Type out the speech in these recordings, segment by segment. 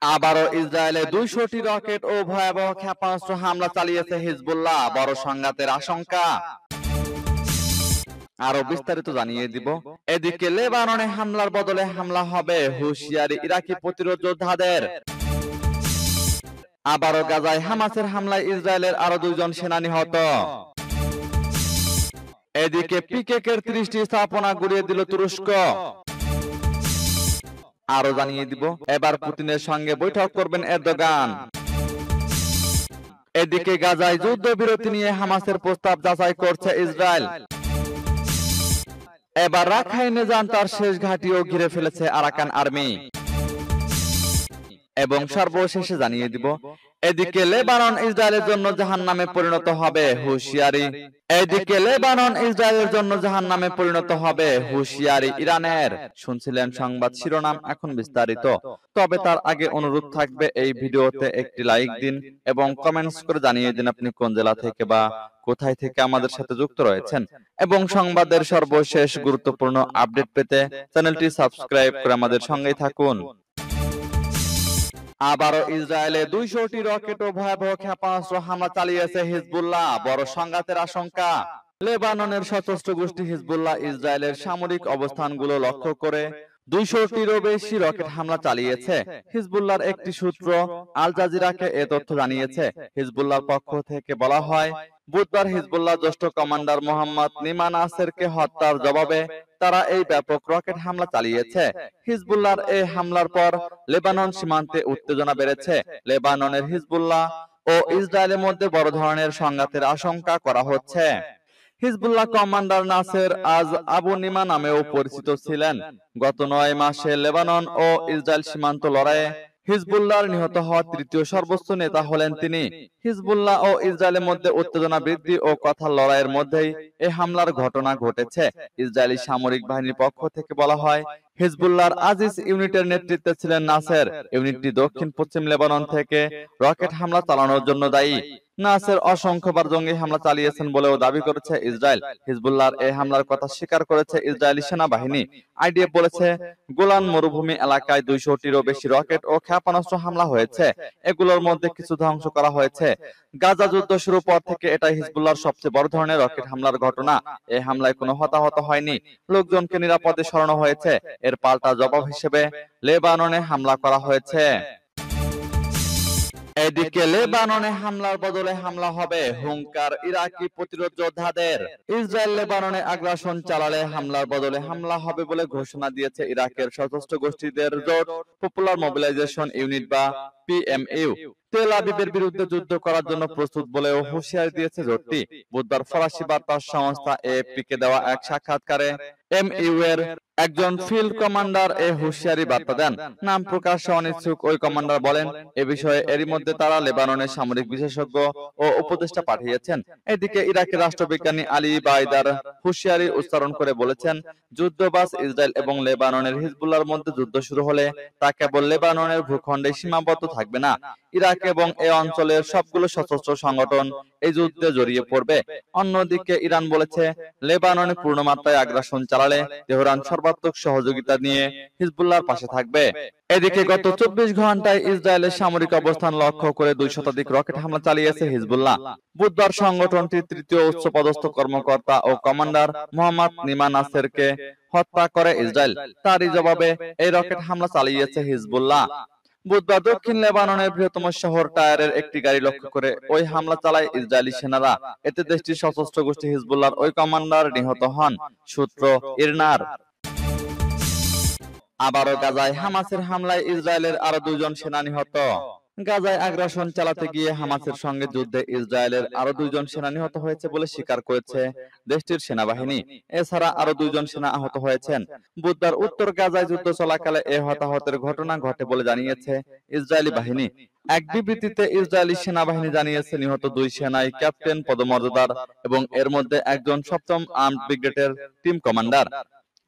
আবারও ইসরায়েলে 200টি রকেট ও ভয়াবহ ক্ষেপণাস্ত্র হামলা চালিয়েছে হিজবুল্লাহ, বড় সংঘাতের আশঙ্কা। আরো বিস্তারিত জানিয়ে দিব। এদিকে লেবাননে হামলার বদলে হামলা হবে, হুঁশিয়ারি ইরাকি প্রতিরোধ যোদ্ধাদের। আবারও গাজায় হামাসের হামলায় ইসরায়েলের আরো 2 জন সেনা নিহত। এদিকে পিকেকের 30টি স্থাপনা গুড়িয়ে দিল তুরস্ক। আরো জানিয়ে দিব, এবার পুতিনের সঙ্গে বৈঠক করবেন এরদোগান। এদিকে গাজায় যুদ্ধবিরতি নিয়ে হামাসের প্রস্তাব যাচাই করছে ইসরায়েল। এবার রাখাইনে যান তার শেষ ঘাঁটিও ঘিরে ফেলেছে আরাকান আর্মি। এবং সর্বশেষে জানিয়ে দিব, এদিকে লেবানন ইসরায়েলের জন্য জাহান্নামে পরিণত হবে, হুঁশিয়ারি। এদিকে লেবানন ইসরায়েলের জন্য জাহান্নামে পরিণত হবে, হুঁশিয়ারি ইরানের। শুনছিলেন সংবাদ শিরোনাম, এখন বিস্তারিত। তবে তার আগে অনুরোধ থাকবে, এই ভিডিওতে একটি লাইক দিন এবং কমেন্টস করে জানিয়ে দিন আপনি কোন জেলা থেকে বা কোথায় থেকে আমাদের সাথে যুক্ত রয়েছেন। এবং সংবাদের সর্বশেষ গুরুত্বপূর্ণ আপডেট পেতে চ্যানেলটি সাবস্ক্রাইব করে আমাদের সঙ্গেই থাকুন। আবারও ইসরায়েলে 200টি রকেট ও ভয়াবহ ক্ষেপণাস্ত্র হামলা চালিয়েছে হিজবুল্লাহ, বড় সংঘাতের আশঙ্কা। লেবাননের সশস্ত্র গোষ্ঠী হিজবুল্লাহ ইসরায়েলের সামরিক অবস্থানগুলো লক্ষ্য করে 200টিরও বেশি রকেট হামলা চালিয়েছে। হিজবুল্লাহর একটি সূত্র আল জাজিরাকে এ তথ্য জানিয়েছে। হিজবুল্লাহর পক্ষ থেকে বলা হয়, বুধবার হিজবুল্লাহ জ্যেষ্ঠ কমান্ডার মোহাম্মদ নিমা নাসেরকে হত্যার জবাবে তারা এই ব্যাপক রকেট হামলা চালিয়েছে। হিজবুল্লাহর এই হামলার পর লেবানন সীমান্তে উত্তেজনা বেড়েছে। লেবাননের হিজবুল্লাহ ও ইসরায়েলের মধ্যে বড় ধরনের সংঘাতের আশঙ্কা করা হচ্ছে। হিজবুল্লাহ কমান্ডার নাসের আজ আবু নিমা নামেও পরিচিত ছিলেন। গত 9 মাসে লেবানন ও ইসরায়েল সীমান্ত লড়াইয়ে হিজবুল্লাহর নিহত হওয়া 3য় সর্বোচ্চ নেতা হলেন তিনি। হিজবুল্লাহ ও ইসরায়েলের মধ্যে উত্তেজনা বৃদ্ধি ও কথার লড়াইয়ের মধ্যেই এই হামলার ঘটনা ঘটেছে। ইসরায়েলি সামরিক বাহিনীর পক্ষ থেকে বলা হয়, হিজবুল্লাহর আজিজ ইউনিটের নেতৃত্বে ছিলেন নাসের। ইউনিটটি দক্ষিণ পশ্চিম লেবানন থেকে রকেট হামলা চালানোর জন্য দায়ী। নাসের অসংখ্যবার জঙ্গি হামলা চালিয়েছেন বলেও দাবি করেছে ইসরায়েল। হিজবুল্লাহর এই হামলার কথা স্বীকার করেছে ইসরায়েলি সেনাবাহিনী। আইডিএফ বলেছে, গোলান মরুভূমি এলাকায় 200টিরও বেশি রকেট ও ক্ষেপণাস্ত্র হামলা হয়েছে। এগুলোর মধ্যে কিছু ধ্বংস করা হয়েছে। গাজা যুদ্ধ শুরুর পর থেকে এটাই হিজবুল্লাহর সবচেয়ে বড় ধরনের রকেট হামলার ঘটনা। এই হামলায় কোনো হতাহত হয়নি, লোকজনকে নিরাপদে সরানো হয়েছে। এর পাল্টা জবাব হিসেবে লেবাননে হামলা করা হয়েছে। এদিকে লেবাননে হামলার বদলে হামলা হবে, হুঙ্কার ইরাকি প্রতিরোধ যোদ্ধাদের। ইসরায়েল লেবাননে আগ্রাসন চালালে হামলার বদলে হামলা হবে বলে ঘোষণা দিয়েছে ইরাকের সশস্ত্র গোষ্ঠীদের জোট পপুলার মোবিলাইজেশন ইউনিট বা পিএমইউ। তেল আবিবের বিরুদ্ধে যুদ্ধ করার জন্য প্রস্তুত বলেও হুঁশিয়ারি দিয়েছে জোটটি। বুধবার ফরাসি বার্তা সংস্থা এএফপি কে দেওয়া এক সাক্ষাৎকারে এমইউ এর একজন ফিল্ড কমান্ডার এ হুঁশিয়ারি বার্তা দেন। নাম প্রকাশে অনিচ্ছুক ওই কমান্ডার বলেন, এ বিষয়ে এরই মধ্যে তারা লেবাননের সামরিক বিশেষজ্ঞ ও উপদেষ্টা পাঠিয়েছেন। এদিকে ইরাকের রাষ্ট্রবিজ্ঞানী আলী বাইদার হুঁশিয়ারি উচ্চারণ করে বলেছেন, যুদ্ধবাজ ইসরায়েল এবং লেবাননের হিজবুল্লাহর মধ্যে যুদ্ধ শুরু হলে তা কেবল লেবাননের ভূখণ্ডে সীমাবদ্ধ থাকবে না, ইরাক এবং এই অঞ্চলের সবগুলো সশস্ত্র সংগঠন এই যুদ্ধে জড়িয়ে পড়বে। অন্যদিকে ইরান বলেছে, লেবাননে পূর্ণমাত্রায় আগ্রাসন চালালে তেহরান সর্বাত্মক সহযোগিতা নিয়ে হিজবুল্লাহর পাশে থাকবে। এদিকে গত 24 ঘন্টায় ইসরায়েলের সামরিক অবস্থান লক্ষ্য করে 2 শতাধিক রকেট হামলা চালিয়েছে হিজবুল্লাহ। বুধবার সংগঠনটির 3য় উচ্চপদস্থ কর্মকর্তা ও কমান্ডার মোহাম্মদ নিমা নাসেরকে হত্যা করে ইসরায়েল। তারই জবাবে এই রকেট হামলা চালিয়েছে হিজবুল্লাহ। বুধবার দক্ষিণ লেবাননের বৃহত্তম শহর টায়ারের একটি গাড়ি লক্ষ্য করে ওই হামলা চালায় ইসরায়েলি সেনারা। এতে দেশটির সশস্ত্র গোষ্ঠী হিজবুল্লাহর ওই কমান্ডার নিহত হন। সূত্র ইরনার। আবারও গাজায় হামাসের হামলায় ইসরায়েলের আরো 2 জন সেনা নিহত। গাজায় আগ্রাসন চালাতে গিয়ে হামাসের সঙ্গে যুদ্ধে ইসরায়েলের আরো 2 জন সেনা নিহত হয়েছে বলে স্বীকার করেছে দেশটির সেনাবাহিনী। এছাড়া আরো 2 জন সেনা আহত হয়েছেন। বুধবার উত্তর গাজায় যুদ্ধ চলাকালে এই হতাহতের ঘটনা ঘটে বলে জানিয়েছে ইসরায়েলি বাহিনী। এক বিবৃতিতে ইসরায়েলি সেনাবাহিনী জানিয়েছে, নিহত 2 সেনাই ক্যাপ্টেন পদমর্যাদার এবং এর মধ্যে একজন 7ম আর্মড ব্রিগেডের টিম কমান্ডার।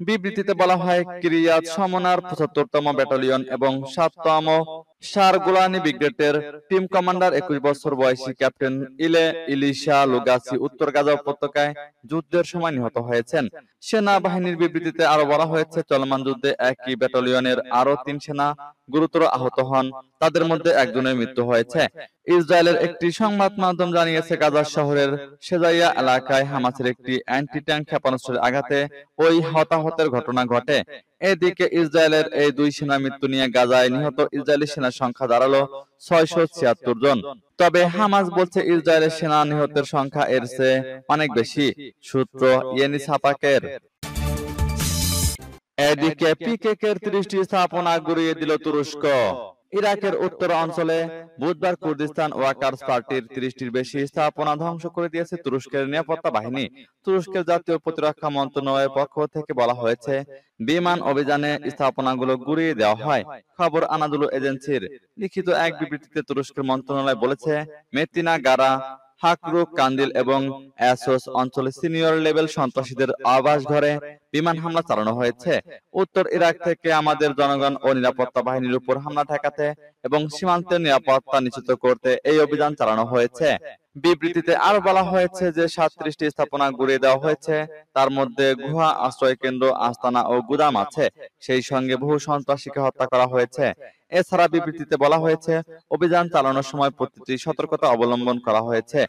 বিবৃতিতে বলা হয়, কিরিয়াত শমনার 75তম ব্যাটালিয়ন এবং 7তম সার গোলানি ব্রিগেডের টিম কমান্ডার 21 বছর বয়সী ক্যাপ্টেন ইলিশা লুগাসি উত্তর গাজা উপত্যকায় যুদ্ধের সময় নিহত হয়েছেন। সেনাবাহিনীর বিবৃতিতে আরো বলা হয়েছে, চলমান যুদ্ধে একই ব্যাটালিয়নের আরো 3 সেনা গুরুতর আহত হন। তাদের মধ্যে একজনের মৃত্যু হয়েছে। ইসরায়েলের একটি সংবাদ মাধ্যম জানিয়েছে, গাজা শহরের সেজাইয়া এলাকায় হামাসের একটি অ্যান্টি ট্যাঙ্ক ক্ষেপণাস্ত্রের আঘাতে ওই হতাহতের ঘটনা ঘটে। এদিকে ইসরায়েলের এই দুই সেনার মৃত্যু নিয়ে গাজায় নিহত ইসরায়েলি সেনার সংখ্যা দাঁড়ালো 676 জন। তবে হামাস বলছে ইসরায়েলের সেনা নিহতের সংখ্যা এর চেয়ে অনেক বেশি। সূত্র ইয়েনি সাপাকের। এদিকে পিকেকের 30টি স্থাপনা গুঁড়িয়ে দিল তুরস্ক। ইরাকের উত্তর অঞ্চলে বুধবার কুর্দিস্তান ওয়ার্কার্স পার্টির 30টির বেশি স্থাপনা ধ্বংস করে দিয়েছে তুরস্কের নিরাপত্তা বাহিনী। তুরস্কের জাতীয় প্রতিরক্ষা মন্ত্রণালয়ের পক্ষ থেকে বলা হয়েছে, বিমান অভিযানে স্থাপনাগুলো গুঁড়িয়ে দেওয়া হয়। খবর আনাদুলু এজেন্সির লিখিত এক বিবৃতিতে তুরস্কের মন্ত্রণালয় বলেছে, মেতিনা, গারা, হাকরুক, কান্দিল এবং অ্যাসোস অঞ্চলে সিনিয়র লেভেল সন্ত্রাসীদের আবাসঘরে বিমান হামলা চালানো হয়েছে। উত্তর ইরাক থেকে আমাদের জনগণ ও নিরাপত্তা বাহিনীর উপর হামলা ঠেকাতে এবং সীমান্তের নিরাপত্তা নিশ্চিত করতে এই অভিযান চালানো হয়েছে। বিবৃতিতে আরো বলা হয়েছে যে 37টি স্থাপনা গুঁড়িয়ে দেওয়া হয়েছে। তার মধ্যে গুহা, আশ্রয় কেন্দ্র, আস্তানা ও গুদাম আছে। সেই সঙ্গে বহু সন্ত্রাসীকে হত্যা করা হয়েছে। এছাড়া বিবৃতিতে বলা হয়েছে, অভিযান চালানোর সময় প্রতিটি সতর্কতা অবলম্বন করা হয়েছে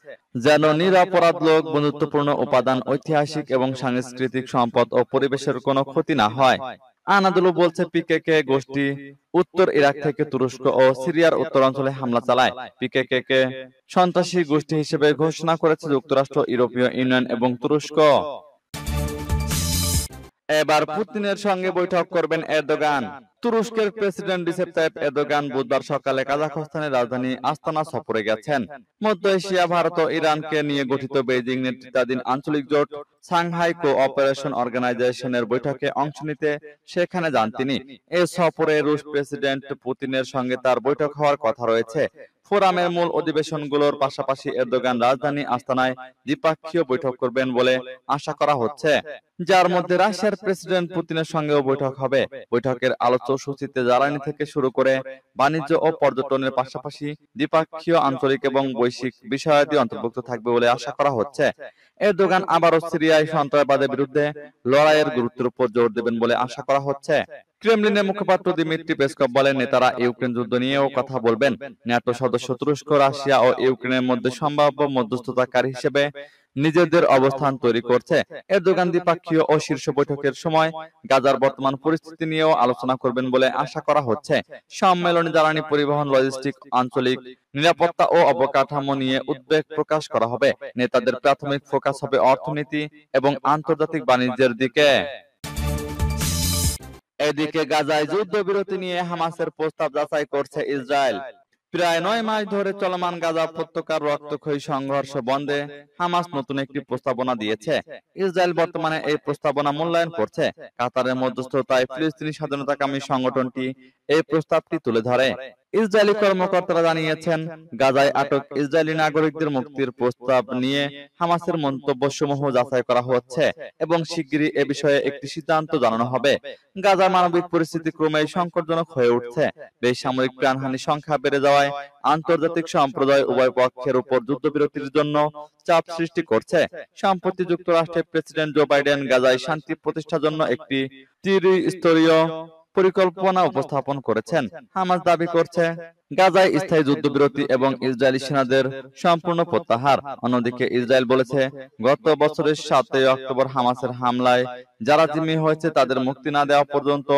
যেন নিরপরাধ লোক, বন্ধুত্বপূর্ণ উপাদান, ঐতিহাসিক এবং সাংস্কৃতিক সম্পদ ও পরিবেশের কোনো ক্ষতি না হয়। আনাদুলু বলছে, পিকেকে গোষ্ঠী উত্তর ইরাক থেকে তুরস্ক ও সিরিয়ার উত্তরাঞ্চলে হামলা চালায়। পিকেকে সন্ত্রাসী গোষ্ঠী হিসেবে ঘোষণা করেছে যুক্তরাষ্ট্র, ইউরোপীয় ইউনিয়ন এবং তুরস্ক। এবার পুতিনের সঙ্গে বৈঠক করবেন এরদোগান। তুরস্কের প্রেসিডেন্ট রিসেপ তাইপ এরদোগান বুধবার সকালে কাজাখস্তানের রাজধানী আস্তানা সফরে গেছেন। মধ্য এশিয়া, ভারত ও ইরানকে নিয়ে গঠিত বেইজিং নেতৃত্বাধীন আঞ্চলিক জোট সাংহাই কোঅপারেশন অর্গানাইজেশনের বৈঠকে অংশ নিতে সেখানে যান তিনি। এ সফরে রুশ প্রেসিডেন্ট পুতিনের সঙ্গে তার বৈঠক হওয়ার কথা রয়েছে। ফোরামের মূল অধিবেশনগুলোর পাশাপাশি এরদোগান রাজধানী আস্তানায় দ্বিপাক্ষীয় বৈঠক করবেন বলে আশা করা হচ্ছে, যার মধ্যে রাশিয়ার প্রেসিডেন্ট পুতিনের সঙ্গেও বৈঠক হবে। বৈঠকের আলোচ্য সূচিতে জ্বালানি থেকে শুরু করে বাণিজ্য ও পর্যটনের পাশাপাশি দ্বিপাক্ষীয়, আঞ্চলিক এবং বৈশ্বিক বিষয়াদি অন্তর্ভুক্ত থাকবে বলে আশা করা হচ্ছে। এরদোগান আবারও সিরিয়ায় সন্ত্রাসবাদের বিরুদ্ধে লড়াইয়ের গুরুত্বের উপর জোর দেবেন বলে আশা করা হচ্ছে। ক্রেমলিনের মুখপাত্র দিমিত্রি পেসকভ বলেন, নেতারা ইউক্রেন যুদ্ধ নিয়েও কথা বলবেন। ন্যাটো সদস্য তুরস্ক, রাশিয়া ও ইউক্রেনের মধ্যে সম্ভাব্য মধ্যস্থতাকারী হিসেবে নিজেদের অবস্থান তৈরি করছে। এরদোগান দ্বিপাক্ষীয় ও শীর্ষ বৈঠকের সময় গাজার বর্তমান পরিস্থিতি নিয়েও আলোচনা করবেন বলে আশা করা হচ্ছে। সম্মেলনে জ্বালানি, পরিবহন, লজিস্টিক, আঞ্চলিক নিরাপত্তা ও অবকাঠামো নিয়ে উদ্বেগ প্রকাশ করা হবে। নেতাদের প্রাথমিক ফোকাস হবে অর্থনীতি এবং আন্তর্জাতিক বাণিজ্যের দিকে। এদিকে গাজায় যুদ্ধবিরতি নিয়ে হামাসের প্রস্তাব যাচাই করছে ইসরায়েল। প্রায় 9 মাস ধরে চলমান গাজা উপত্যকার রক্তক্ষয়ী সংঘর্ষ বন্ধে হামাস নতুন একটি প্রস্তাবনা দিয়েছে। ইসরায়েল বর্তমানে এই প্রস্তাবনা মূল্যায়ন করছে। কাতারের মধ্যস্থতায় ফিলিস্তিনি স্বাধীনতাকামী সংগঠনটি এই প্রস্তাবটি তুলে ধরে। ইসরায়েলি কর্মকর্তারা জানিয়েছেন, গাজায় আটক ইসরায়েলি নাগরিকদের মুক্তির প্রস্তাব নিয়ে হামাসের মন্তব্যসমূহ যাচাই করা হচ্ছে এবং শিগগিরই এ বিষয়ে একটি সিদ্ধান্ত জানানো হবে। গাজার মানবিক পরিস্থিতি ক্রমেই সংকটজনক হয়ে উঠছে। বেসামরিক প্রাণহানির সংখ্যা বেড়ে যাওয়ায় আন্তর্জাতিক সম্প্রদায় উভয় পক্ষের উপর যুদ্ধবিরতির জন্য চাপ সৃষ্টি করছে। সম্প্রতি যুক্তরাষ্ট্রের প্রেসিডেন্ট জো বাইডেন গাজায় শান্তি প্রতিষ্ঠার জন্য একটি ত্রিস্তরীয় পরিকল্পনা উপস্থাপন করেছেন। হামাস দাবি করছে, গাজায় স্থায়ী যুদ্ধবিরতি এবং ইসরায়েলি সেনাদের সম্পূর্ণ প্রত্যাহার। অন্যদিকে ইসরায়েল বলেছে, গত বছরের 7 অক্টোবর হামাসের হামলায় যারা জিম্মি হয়েছে তাদের মুক্তি না দেওয়া পর্যন্ত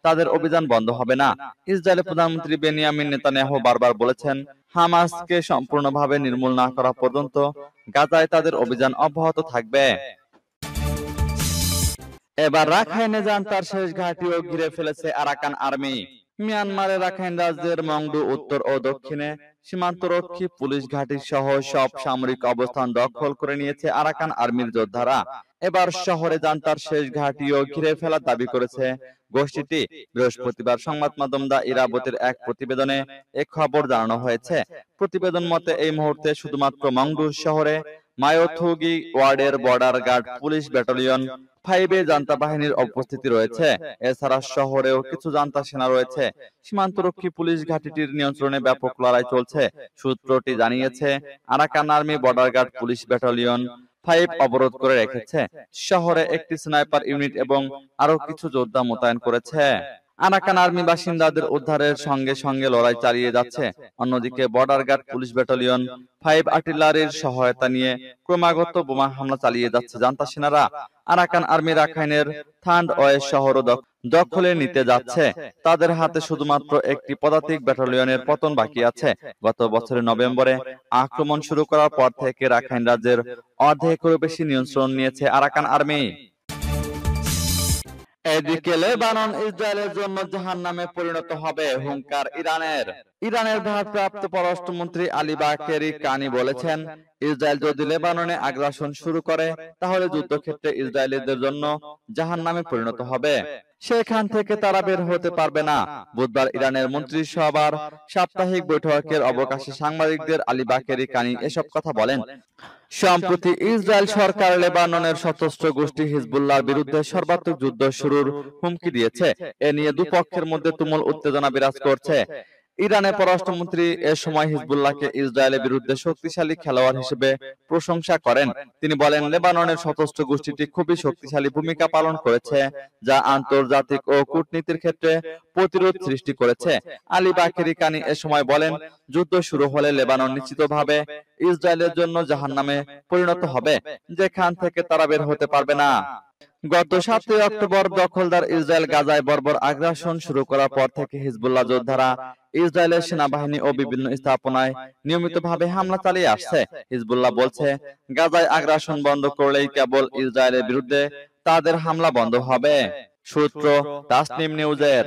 তাদের অভিযান বন্ধ হবে না। ইসরায়েলের প্রধানমন্ত্রী বেনিয়ামিন নেতানিয়াহু বারবার বলেছেন, হামাসকে সম্পূর্ণভাবে নির্মূল না করা পর্যন্ত গাজায় তাদের অভিযান অব্যাহত থাকবে। এবার রাখাইনে যান তার শেষ ঘাঁটিও ঘিরে ফেলেছে আরাকান আর্মি। মিয়ানমারের রাখাইন রাজ্যের মংডু উত্তর ও দক্ষিণে সীমান্তরক্ষী পুলিশ ঘাঁটি সহ সব সামরিক অবস্থান দখল করে নিয়েছে আরাকান আর্মির যোদ্ধারা। এবার শহরে যান তার শেষ ঘাঁটিও ঘিরে ফেলার দাবি করেছে গোষ্ঠীটি। বৃহস্পতিবার সংবাদ মাধ্যম দা ইরাবতীর এক প্রতিবেদনে এ খবর জানানো হয়েছে। প্রতিবেদন মতে এই মুহূর্তে শুধুমাত্র মংডু শহরে মায়োথুগি ওয়ার্ডের বর্ডার গার্ড পুলিশ ব্যাটালিয়ন 5-এ জান্তা বাহিনীর উপস্থিতি রয়েছে। এছাড়া শহরেও কিছু জান্তা সেনা রয়েছে। সীমান্তরক্ষী পুলিশ ঘাঁটিটির নিয়ন্ত্রণে ব্যাপক লড়াই চলছে। সূত্রটি জানিয়েছে, Arakan Army border guard police battalion 5 অবরোধ করে রেখেছে। শহরে একটি স্নাইপার ইউনিট এবং আরো কিছু যোদ্ধা মোতায়েন করেছে। আরাকান আর্মি বাসিন্দাদের উদ্ধারের সঙ্গে সঙ্গে লড়াই চালিয়ে যাচ্ছে। অন্যদিকে বর্ডার গার্ড পুলিশ ব্যাটালিয়ন 5 আর্টিলারির সহায়তা নিয়ে ক্রমাগত বোমা হামলা চালিয়ে যাচ্ছে জান্তা সেনারা। আরাকান আর্মি রাখাইনের থান্ড ওয়েস শহর দখলে নিতে যাচ্ছে। তাদের হাতে শুধুমাত্র একটি পদাতিক ব্যাটালিয়নের পতন বাকি আছে। গত বছরের নভেম্বরে আক্রমণ শুরু করার পর থেকে রাখাইন রাজ্যের অর্ধেকেরও বেশি নিয়ন্ত্রণ নিয়েছে আরাকান আর্মি। এদিকে লেবানন ইসরায়েলের জন্য জাহান্নামে পরিণত হবে, হুঙ্কার ইরানের। ইরানের ভারপ্রাপ্ত পররাষ্ট্রমন্ত্রী আলী বাকেরি কানি বলেছেন, ইসরায়েল যদি লেবাননে আগ্রাসন শুরু করে তাহলে যুদ্ধক্ষেত্রে ইসরায়েলিদের জন্য জাহান্নামে পরিণত হবে। সেখান থেকে তারা বের হতে পারবে না। বুধবার ইরানের মন্ত্রিসভার সাপ্তাহিক বৈঠকের অবকাশে সাংবাদিকদের আলী বাকেরি কানি এসব কথা বলেন। সম্প্রতি ইসরায়েল সরকার লেবাননের সশস্ত্র গোষ্ঠী হিজবুল্লাহর বিরুদ্ধে সর্বাত্মক যুদ্ধ শুরুর হুমকি দিয়েছে। এ নিয়ে দুপক্ষের মধ্যে তুমুল উত্তেজনা বিরাজ করছে। ইরানের পররাষ্ট্রমন্ত্রী এ সময় হিজবুল্লাহকে ইসরায়েলের বিরুদ্ধে শক্তিশালী খেলোয়াড় হিসেবে প্রশংসা করেন। তিনি বলেন, লেবাননের সশস্ত্র গোষ্ঠীটি খুবই শক্তিশালী ভূমিকা পালন করেছে, যা আন্তর্জাতিক ও কূটনীতির ক্ষেত্রে প্রতিরোধ সৃষ্টি করেছে। আলী বাকেরি কানি এ সময় বলেন, যুদ্ধ শুরু হলে লেবানন নিশ্চিতভাবে ইসরায়েলের জন্য জাহান্নামে পরিণত হবে, যেখান থেকে তারা বের হতে পারবে না। গত 7 অক্টোবর দখলদার ইসরায়েল গাজায় বর্বর আগ্রাসন শুরু করার পর থেকে হিজবুল্লাহ যোদ্ধারা ইসরায়েলের সেনাবাহিনী ও বিভিন্ন স্থাপনায় নিয়মিতভাবে হামলা চালিয়ে আসছে। হিজবুল্লাহ বলছে, গাজায় আগ্রাসন বন্ধ করলেই কেবল ইসরায়েলের বিরুদ্ধে তাদের হামলা বন্ধ হবে। সূত্র তাসনিম নিউজের।